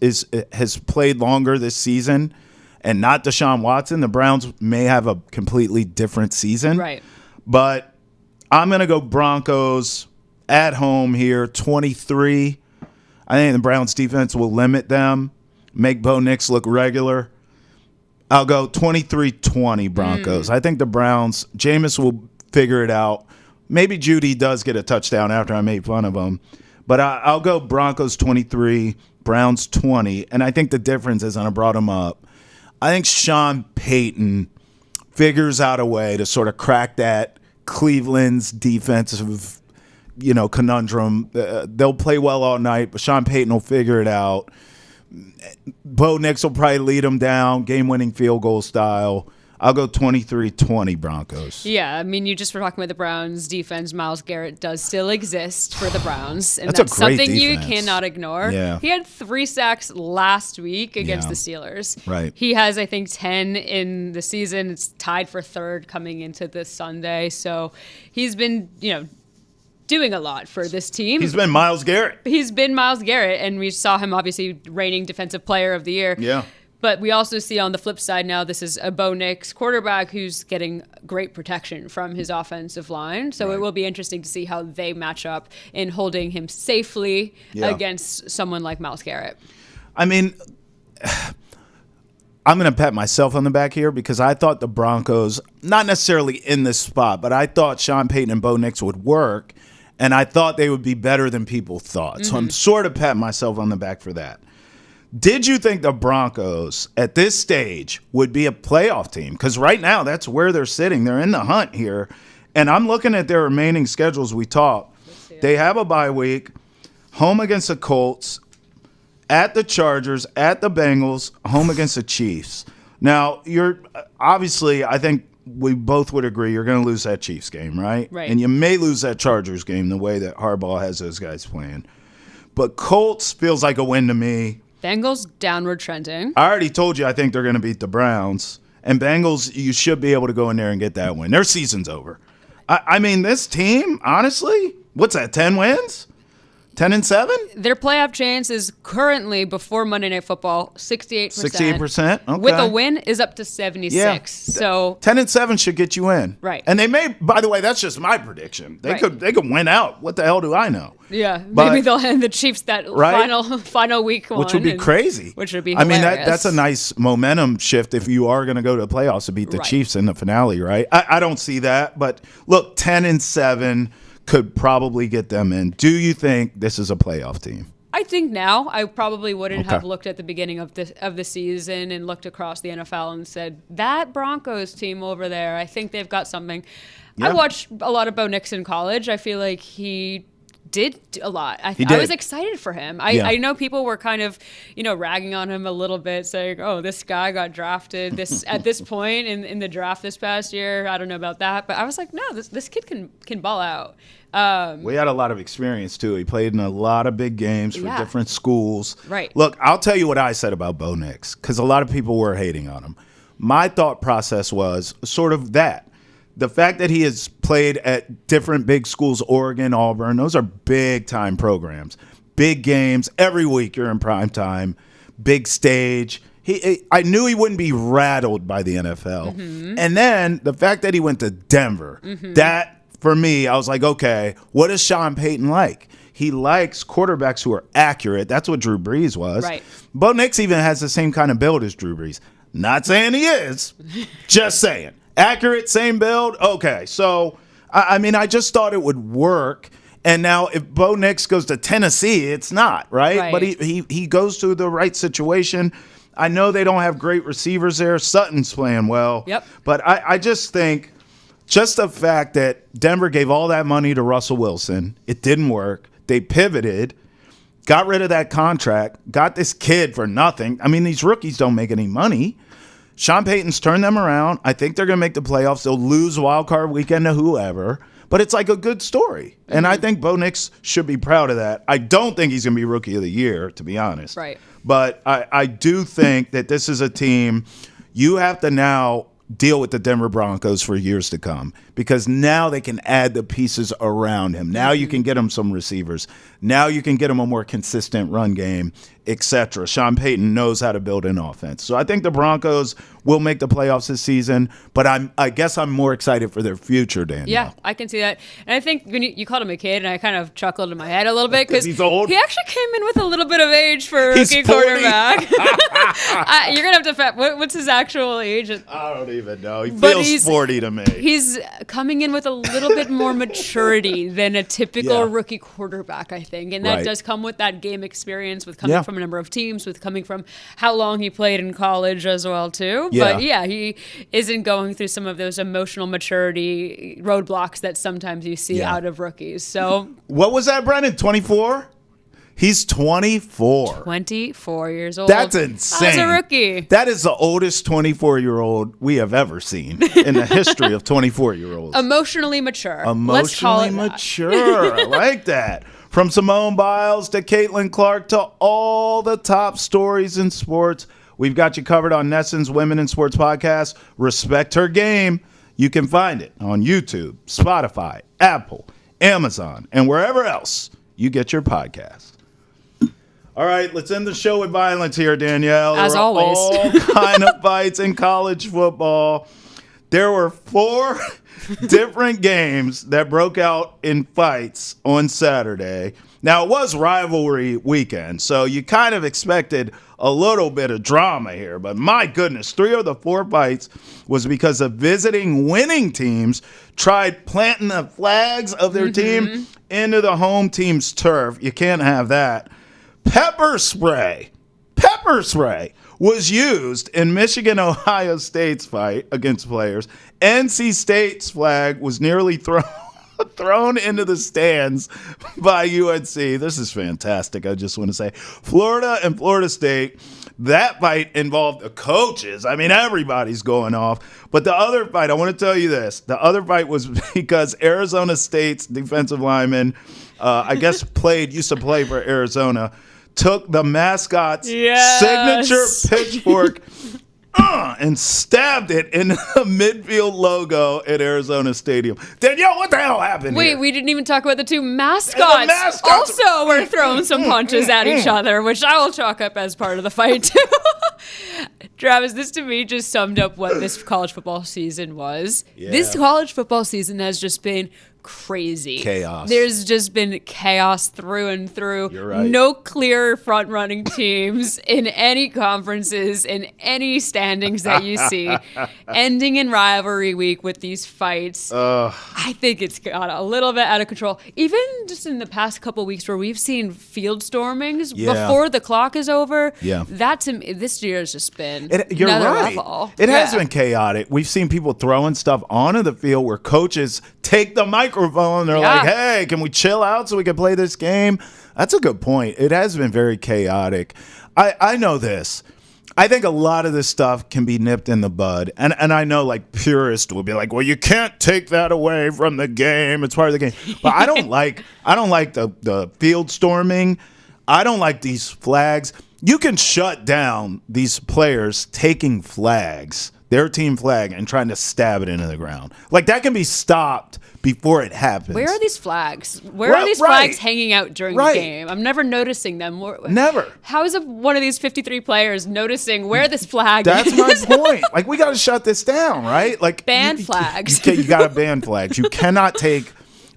A: has played longer this season and not Deshaun Watson, the Browns may have a completely different season.
B: Right.
A: But I'm going to go Broncos at home here, 23. I think the Browns defense will limit them, make Bo Nix look regular. I'll go 23-20 Broncos. I think the Browns, Jameis will figure it out. Maybe Judy does get a touchdown after I made fun of him. But I'll go Broncos 23, Browns 20. And I think the difference is, and I brought him up, I think Sean Payton figures out a way to sort of crack that Cleveland's defensive, conundrum. They'll play well all night, but Sean Payton will figure it out. Bo Nix will probably lead them down, game-winning field goal style. I'll go 23-20 Broncos.
B: Yeah, I mean, you just were talking about the Browns defense. Myles Garrett does still exist for the Browns, and that's
A: a great
B: something
A: defense.
B: You cannot ignore.
A: Yeah.
B: He had 3 sacks last week against the Steelers.
A: Right.
B: He has, I think, 10 in the season. It's tied for 3rd coming into this Sunday. So he's been, doing a lot for this team.
A: He's been Myles Garrett.
B: And we saw him obviously reigning Defensive Player of the Year.
A: Yeah.
B: But we also see on the flip side now, this is a Bo Nix quarterback who's getting great protection from his offensive line. So It will be interesting to see how they match up in holding him safely against someone like Myles Garrett.
A: I mean, I'm going to pat myself on the back here because I thought the Broncos, not necessarily in this spot, but I thought Sean Payton and Bo Nix would work, and I thought they would be better than people thought. So I'm sort of patting myself on the back for that. Did you think the Broncos at this stage would be a playoff team? Because right now, that's where they're sitting. They're in the hunt here. And I'm looking at their remaining schedules we talked. They have a bye week, home against the Colts, at the Chargers, at the Bengals, home against the Chiefs. Now, obviously, I think we both would agree you're going to lose that Chiefs game, right?
B: Right.
A: And you may lose that Chargers game the way that Harbaugh has those guys playing. But Colts feels like a win to me.
B: Bengals downward trending.
A: I already told you I think they're going to beat the Browns. And Bengals, you should be able to go in there and get that win. Their season's over. I mean, this team, honestly, what's that, 10 wins? 10-7?
B: Their playoff chance is currently, before Monday Night Football, 68%.
A: 68%? Okay.
B: With a win is up to 76.
A: Yeah.
B: So
A: 10-7 should get you in.
B: Right.
A: And they may, by the way, that's just my prediction. They could win out. What the hell do I know?
B: Yeah.
A: But,
B: maybe they'll hand the Chiefs that final week one.
A: Which would be crazy.
B: Which would be hilarious.
A: I mean, that's a nice momentum shift if you are going to go to the playoffs to beat the Chiefs in the finale, right? I don't see that. But look, 10-7 could probably get them in. Do you think this is a playoff team?
B: I think now. I probably wouldn't have looked at the beginning of the season and looked across the NFL and said, that Broncos team over there, I think they've got something. Yeah. I watched a lot of Bo Nix in college. I feel like he did a lot. I was excited for him. I know people were kind of, ragging on him a little bit, saying, oh, this guy got drafted at this point in the draft this past year. I don't know about that. But I was like, no, this kid can ball out.
A: We had a lot of experience, too. He played in a lot of big games for different schools.
B: Right.
A: Look, I'll tell you what I said about Bo Nix, because a lot of people were hating on him. My thought process was sort of that. The fact that he has played at different big schools, Oregon, Auburn, those are big-time programs. Big games. Every week you're in prime time. Big stage. I knew he wouldn't be rattled by the NFL. Mm-hmm. And then the fact that he went to Denver, that, for me, I was like, okay, what is Sean Payton like? He likes quarterbacks who are accurate. That's what Drew Brees was.
B: Right.
A: Bo Nix even has the same kind of build as Drew Brees. Not saying he is. Just saying. Accurate, same build. Okay, so, I just thought it would work. And now if Bo Nix goes to Tennessee, it's not, right? But he goes to the right situation. I know they don't have great receivers there. Sutton's playing well.
B: Yep.
A: But I just think just the fact that Denver gave all that money to Russell Wilson, it didn't work. They pivoted, got rid of that contract, got this kid for nothing. I mean, these rookies don't make any money. Sean Payton's turned them around. I think they're going to make the playoffs. They'll lose wild card weekend to whoever. But it's like a good story. And I think Bo Nix should be proud of that. I don't think he's going to be Rookie of the Year, to be honest.
B: Right.
A: But I do think that this is a team you have to now deal with the Denver Broncos for years to come, because now they can add the pieces around him. Now you can get him some receivers. Now you can get him a more consistent run game. etc. Sean Payton knows how to build an offense. So I think the Broncos will make the playoffs this season, but I guess I'm more excited for their future, Danielle.
B: Yeah, I can see that. And I think when you called him a kid, and I kind of chuckled in my head a little bit because
A: he's old.
B: He actually came in with a little bit of age for a
A: He's
B: rookie
A: 40.
B: quarterback. You're going to have to what's his actual age?
A: I don't even know. He feels 40 to me.
B: He's coming in with a little bit more maturity than a typical
A: Yeah.
B: rookie quarterback, I think. And that does come with that game experience, with coming from a number of teams, with coming from how long he played in college as well, too.
A: Yeah.
B: But yeah, he isn't going through some of those emotional maturity roadblocks that sometimes you see out of rookies. So
A: what was that, Brennan? 24? He's 24.
B: 24 years old.
A: That's insane.
B: As a rookie.
A: That is the oldest 24-year-old we have ever seen in the history of 24-year-olds.
B: Emotionally mature.
A: Emotionally mature. I like that. From Simone Biles to Caitlin Clark to all the top stories in sports, we've got you covered on Nesson's Women in Sports podcast, Respect Her Game. You can find it on YouTube, Spotify, Apple, Amazon, and wherever else you get your podcast. All right, let's end the show with violence here, Danielle.
B: As
A: there were
B: always.
A: all kind of fights in college football. There were 4 different games that broke out in fights on Saturday. Now, it was rivalry weekend, so you kind of expected a little bit of drama here. But my goodness, 3 of the 4 fights was because the visiting winning teams tried planting the flags of their team into the home team's turf. You can't have that. Pepper spray was used in Michigan-Ohio State's fight against players. NC State's flag was nearly thrown into the stands by UNC. This is fantastic, I just want to say. Florida and Florida State, that fight involved the coaches. I mean, everybody's going off. But the other fight, I want to tell you this. The other fight was because Arizona State's defensive lineman, I guess used to play for Arizona, took the mascot's signature pitchfork and stabbed it in the midfield logo at Arizona Stadium. Danielle, what the hell happened here?
B: We didn't even talk about the 2 mascots.
A: And the mascots
B: also were throwing some punches at each other, which I will chalk up as part of the fight, too. Travis, this to me just summed up what this college football season was.
A: Yeah.
B: This college football season has just been crazy.
A: Chaos.
B: There's just been chaos through and through.
A: You're right.
B: No clear front-running teams in any conferences, in any standings that you see. Ending in rivalry week with these fights. I think it's got a little bit out of control. Even just in the past couple weeks where we've seen field stormings before the clock is over.
A: Yeah.
B: This year has just been
A: You're
B: another
A: right.
B: level.
A: It has been chaotic. We've seen people throwing stuff onto the field where coaches take the microphone. They're like, hey, can we chill out so we can play this game? That's a good point. It has been very chaotic. I know this. I think a lot of this stuff can be nipped in the bud. And I know like purists will be like, well, you can't take that away from the game. It's part of the game. But I don't like the field storming. I don't like these flags. You can shut down these players taking flags, their team flag, and trying to stab it into the ground. Like that can be stopped before it happens.
B: Where are these flags? Where are these flags hanging out during the game? I'm never noticing them.
A: Never.
B: How is one of these 53 players noticing where this flag
A: That's
B: is?
A: my point. Like, we got to shut this down, right? Like
B: ban flags.
A: You got to ban flags. You cannot take.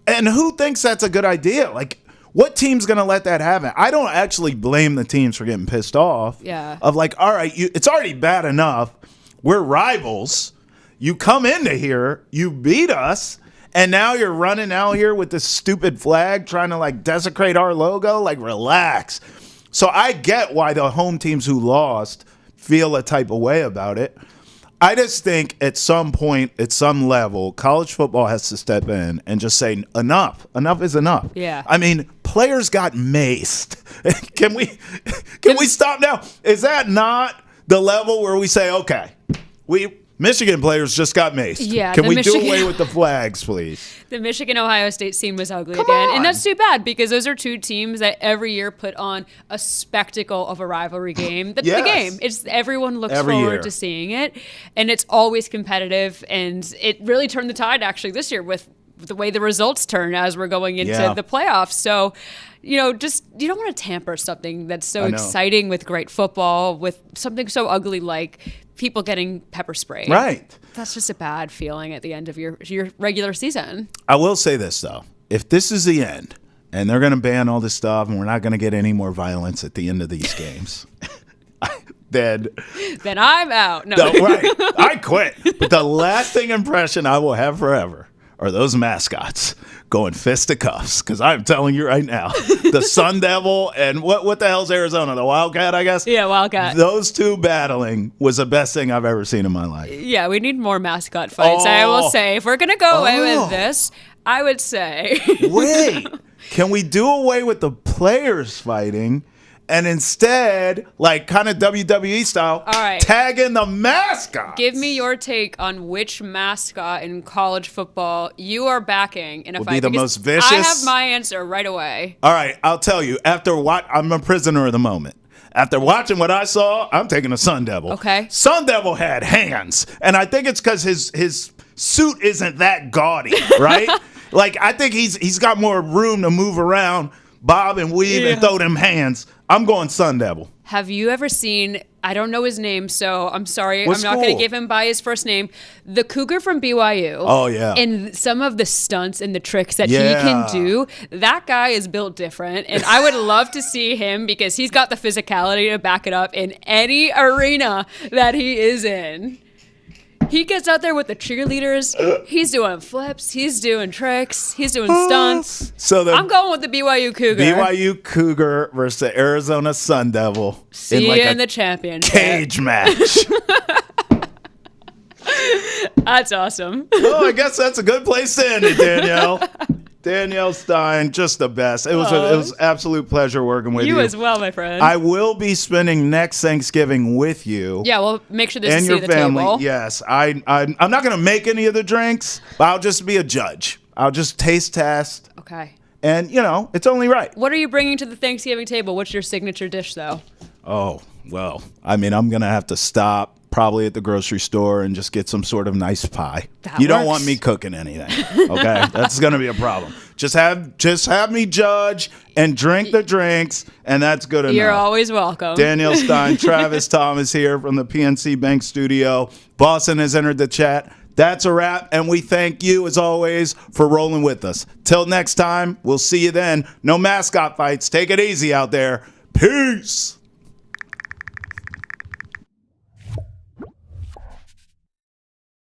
A: And who thinks that's a good idea? Like, what team's going to let that happen? I don't actually blame the teams for getting pissed off.
B: Yeah.
A: Of like, all right, it's already bad enough. We're rivals. You come into here, you beat us. And now you're running out here with this stupid flag trying to like desecrate our logo. Like, relax. So I get why the home teams who lost feel a type of way about it. I just think at some point, at some level, college football has to step in and just say, enough. Enough is enough.
B: Yeah.
A: I mean, players got maced. Can we stop now? Is that not the level where we say, okay, Michigan players just got maced.
B: Yeah,
A: Can we do away with the flags, please?
B: The Michigan-Ohio State scene was ugly
A: Come
B: again.
A: on.
B: And that's too bad because those are 2 teams that every year put on a spectacle of a rivalry game. The game. Everyone looks forward to seeing it. And it's always competitive. And it really turned the tide, actually, this year with the way the results turn as we're going into the playoffs. So, you don't want to tamper something that's so exciting with great football with something so ugly like people getting pepper sprayed.
A: Right.
B: That's just a bad feeling at the end of your regular season.
A: I will say this, though. If this is the end and they're going to ban all this stuff and we're not going to get any more violence at the end of these games, then
B: I'm out. No,
A: right. I quit. But the lasting impression I will have forever are those mascots going fisticuffs. Because I'm telling you right now, the Sun Devil and what the hell's Arizona? The Wildcat, I guess?
B: Yeah, Wildcat.
A: Those two battling was the best thing I've ever seen in my life.
B: Yeah, we need more mascot fights. I will say, if we're going to go away with this, I would say.
A: Wait, can we do away with the players fighting? And instead, like kind of WWE style, tag in the mascot.
B: Give me your take on which mascot in college football you are backing in a fight.
A: Be the most vicious.
B: I have my answer right away.
A: All right, I'll tell you. I'm a prisoner of the moment. After watching what I saw, I'm taking a Sun Devil.
B: Okay.
A: Sun Devil had hands, and I think it's because his suit isn't that gaudy, right? Like I think he's got more room to move around, bob and weave, and throw them hands. I'm going Sun Devil.
B: Have you ever seen, I don't know his name, so I'm sorry.
A: What's
B: I'm not going to give him by his first name. The Cougar from BYU.
A: Oh, yeah.
B: And some of the stunts and the tricks that he can do, that guy is built different. And I would love to see him because he's got the physicality to back it up in any arena that he is in. He gets out there with the cheerleaders. He's doing flips. He's doing tricks. He's doing stunts.
A: So
B: I'm going with the BYU Cougar.
A: BYU Cougar versus the Arizona Sun Devil.
B: See you in the championship.
A: Cage match.
B: That's awesome.
A: Well, I guess that's a good place to end it, Danielle. Danielle Stein, just the best. It was an absolute pleasure working with you.
B: You as well, my friend.
A: I will be spending next Thanksgiving with you.
B: Yeah, well, make sure there's
A: and
B: a seat
A: your
B: at the
A: family.
B: table.
A: Yes, I'm not going to make any of the drinks, but I'll just be a judge. I'll just taste test.
B: Okay.
A: And, it's only right.
B: What are you bringing to the Thanksgiving table? What's your signature dish, though?
A: Oh, well, I'm going to have to stop probably at the grocery store and just get some sort of nice pie. You don't want me cooking anything, okay? That's going to be a problem. Just have me judge and drink the drinks, and that's good enough.
B: You're always welcome.
A: Danielle Stein, Travis Thomas here from the PNC Bank Studio. Boston has entered the chat. That's a wrap, and we thank you, as always, for rolling with us. Till next time, we'll see you then. No mascot fights. Take it easy out there. Peace.